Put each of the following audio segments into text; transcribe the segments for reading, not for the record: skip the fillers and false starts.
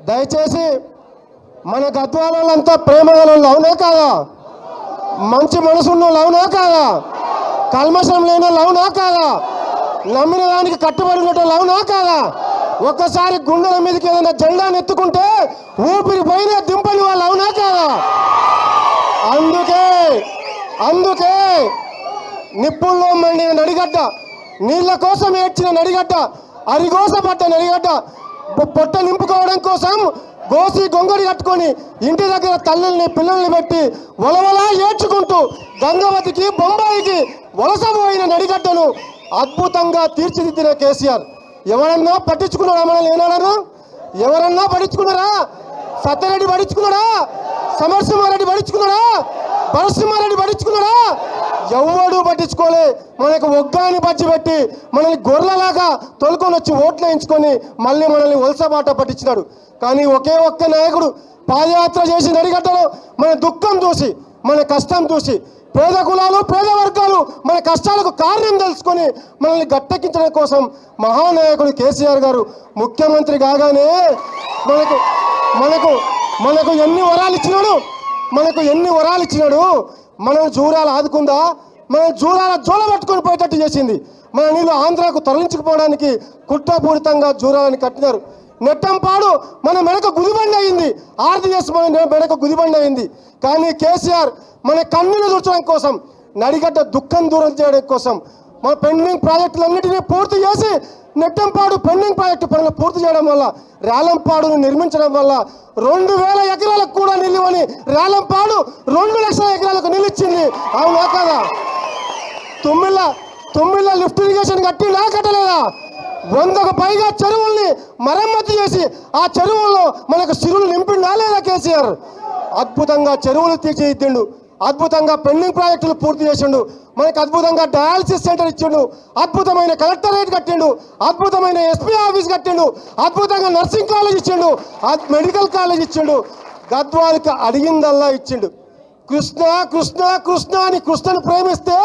దయచేసి మన గద్వాలంతా ప్రేమ గల అవునా కాదా, మంచి మనసున్న అవునా కాదా, కల్మషం లేని అవునా కాదా, నమ్మిన దానికి కట్టుబడి ఉండటం అవునా కాదా, ఒక్కసారి గుండెల మీదకి ఏదైనా జెండాను ఎత్తుకుంటే ఊపిరి పోయిన దింపని వాళ్ళు అవునా కాదా. అందుకే నిప్పుల్లో మండిన నడిగడ్డ, నీళ్ళ కోసం ఏడ్చిన నడిగడ్డ, అరిగోసపడ్డ నడిగడ్డ, పొట్ట నింపుకోవడం కోసం గోసి గొంగడి కట్టుకొని ఇంటి దగ్గర తల్లుల్ని పిల్లల్ని పెట్టి వలవలా ఏడ్చుకుంటూ గంగవతికి బొంబాయికి వలసపోయిన నడిగడ్డను అద్భుతంగా తీర్చిదిద్దిన కేసీఆర్. ఎవరన్నా పట్టించుకున్నారా? మనల్ని ఏనాడన్నా ఎవరన్నా పట్టించుకున్నారా? సత్యరెడ్డి పట్టించుకున్నాడా? సమరసింహారెడ్డి పట్టించుకున్నాడా? పరసింహారెడ్డి పట్టించుకున్నాడా? ఎవడు పట్టించుకోలే. మనకు ఒగ్గాని బజ్జి పెట్టి మనల్ని గొర్రెలాగా తొలుకొని వచ్చి ఓట్లు వేయించుకొని మళ్ళీ మనల్ని వలసబాట పట్టించినాడు. కానీ ఒకే ఒక్క నాయకుడు పాదయాత్ర చేసి నడిగడ్డలో మన దుఃఖం చూసి, మన కష్టం చూసి, పేద కులాలు పేద వర్గాలు మన కష్టాలకు కారణం తెలుసుకొని మనల్ని గట్టెక్కించడం కోసం మహానాయకుడు కేసీఆర్ గారు ముఖ్యమంత్రి కాగానే మనకు మనకు మనకు ఎన్ని వరాలు ఇచ్చినాడు. మనం జూరాలు ఆదుకుందా? మనం జూరాల జోల పట్టుకొని పోయేటట్టు చేసింది. మన నీళ్ళు ఆంధ్రాకు తరలించుకుపోవడానికి కుట్రపూరితంగా జూరాలని కట్టినారు. నెట్టంపాడు మన మెడక గుదిబండి అయింది, ఆర్డీఎస్ మన మెడక గుదిబండి అయింది. కానీ కేసీఆర్ మన కన్నులు తుడచడం కోసం, నడిగడ్డ దుఃఖం దూరం చేయడం కోసం మన పెండింగ్ ప్రాజెక్టులన్నింటినీ పూర్తి చేసి నెట్టంపాడు పెండింగ్ ప్రాజెక్టు పనులు పూర్తి చేయడం వల్ల, రేలంపాడును నిర్మించడం వల్ల 2000 ఎకరాలకు కూడా నిలువని రేలంపాడు 2 లక్షల ఎకరాలకు నిలిచింది. అవునా కదా? తొమ్మిళ్ళ లిఫ్ట్ ఇరిగేషన్ కట్టినా కట్టలేదా? 100కు పైగా చెరువుల్ని మరమ్మతు చేసి ఆ చెరువుల్లో మనకు సిరులు నింపిండా లేదా కేసీఆర్? అద్భుతంగా చెరువులు తీర్చిదిద్దిండు, అద్భుతంగా పెండింగ్ ప్రాజెక్టులు పూర్తి చేసిండు, మనకు అద్భుతంగా డయాలసిస్ సెంటర్ ఇచ్చిండు, అద్భుతమైన కలెక్టరేట్ కట్టిండు, అద్భుతమైన ఎస్పీ ఆఫీస్ కట్టిండు, అద్భుతంగా నర్సింగ్ కాలేజ్ ఇచ్చిండు, మెడికల్ కాలేజ్ ఇచ్చిండు. గద్వాలకి అడిగిందల్లా ఇచ్చిండు. కృష్ణ కృష్ణ కృష్ణ అని కృష్ణను ప్రేమిస్తే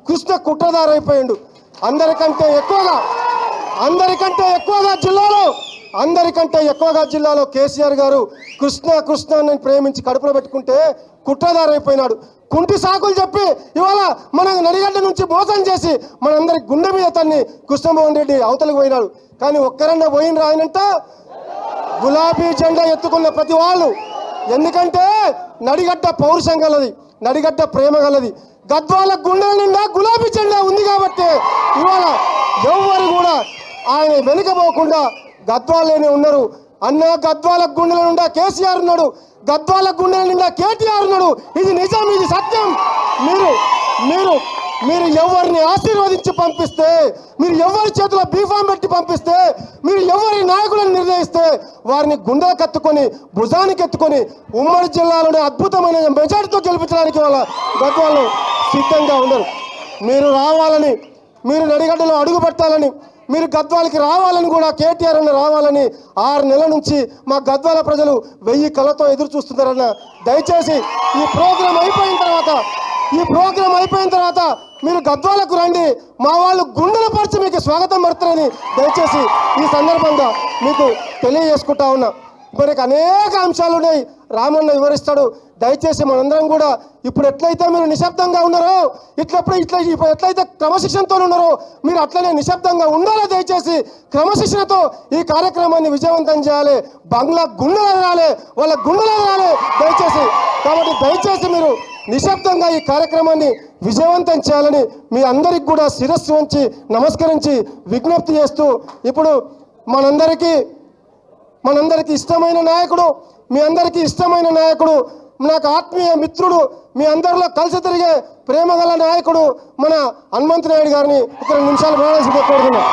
కృష్ణ కుట్రదారైపోయిండు. అందరికంటే ఎక్కువగా జిల్లాలో కేసీఆర్ గారు కృష్ణ కృష్ణని ప్రేమించి కడుపులో పెట్టుకుంటే కుట్రదారైపోయినాడు. కుంటి సాకులు చెప్పి ఇవాళ మన నడిగడ్డ నుంచి మోసం చేసి మనందరి గుండె మీద తన్ని కృష్ణమోహన్ రెడ్డి అవతలికి పోయినాడు. కానీ ఒక్కరన్నా పోయిన రాయనంట గులాబీ జెండా ఎత్తుకున్న ప్రతి వాళ్ళు. ఎందుకంటే నడిగడ్డ పౌరుషం గలది, నడిగడ్డ ప్రేమ గలది. గద్వాల గుండెల నిండా గులాబీ జెండా ఉంది కాబట్టి ఇవాళ ఎవరు కూడా ఆయన వెనుకపోకుండా గద్వాలనే ఉన్నారు. అన్న గద్వాల గుండెల నిండా కేసీఆర్ ఉన్నాడు, గద్వాల గుండెల నిండా కేటీఆర్ ఉన్నాడు. ఇది నిజం, ఇది సత్యం. మీరు ఎవరిని ఆశీర్వదించి పంపిస్తే, మీరు ఎవరి చేతిలో బీఫామ్ పెట్టి పంపిస్తే, మీరు ఎవరి నాయకులను నిర్ణయిస్తే వారిని గుండెలు కత్తుకొని భుజానికి ఎత్తుకొని ఉమ్మడి జిల్లాలోనే అద్భుతమైన మెజార్టీతో గెలిపించడానికి వాళ్ళ గద్వాలు సిద్ధంగా ఉండరు. మీరు రావాలని, మీరు నడిగడ్డలో అడుగు పెట్టాలని, మీరు గద్వాలకి రావాలని కూడా కేటీఆర్ అన్న రావాలని 6 నెలల నుంచి మా గద్వాల ప్రజలు 1000 కళ్ళతో ఎదురు చూస్తున్నారన్న. దయచేసి ఈ ప్రోగ్రాం అయిపోయిన తర్వాత మీరు గద్వాలకు రండి, మా వాళ్ళు గుండెల పరిచి మీకు స్వాగతం పడతారని దయచేసి ఈ సందర్భంగా మీకు తెలియజేసుకుంటా ఉన్నా. మనకు అనేక అంశాలు ఉన్నాయి, రామన్న వివరిస్తాడు. దయచేసి మనందరం కూడా ఇప్పుడు ఎట్లయితే మీరు నిశ్శబ్దంగా ఉన్నారో, ఎట్లయితే క్రమశిక్షణతో ఉన్నారో మీరు అట్లనే నిశ్శబ్దంగా ఉండాలో. దయచేసి క్రమశిక్షణతో ఈ కార్యక్రమాన్ని విజయవంతం చేయాలి. బంగ్లా గుండెలు రాలే, వాళ్ళ గుండెలు రాలే కాబట్టి దయచేసి మీరు నిశ్శబ్దంగా ఈ కార్యక్రమాన్ని విజయవంతం చేయాలని మీ అందరికి కూడా శిరస్సు వంచి నమస్కరించి విజ్ఞప్తి చేస్తూ, ఇప్పుడు మనందరికీ ఇష్టమైన నాయకుడు, మీ అందరికీ ఇష్టమైన నాయకుడు, నాకు ఆత్మీయ మిత్రుడు, మీ అందరిలో కలిసి తిరిగే ప్రేమగల నాయకుడు మన హనుమంత్ నాయుడు గారిని ఒక 2 నిమిషాలు మాట్లాడాల్సి కోరుతున్నాను.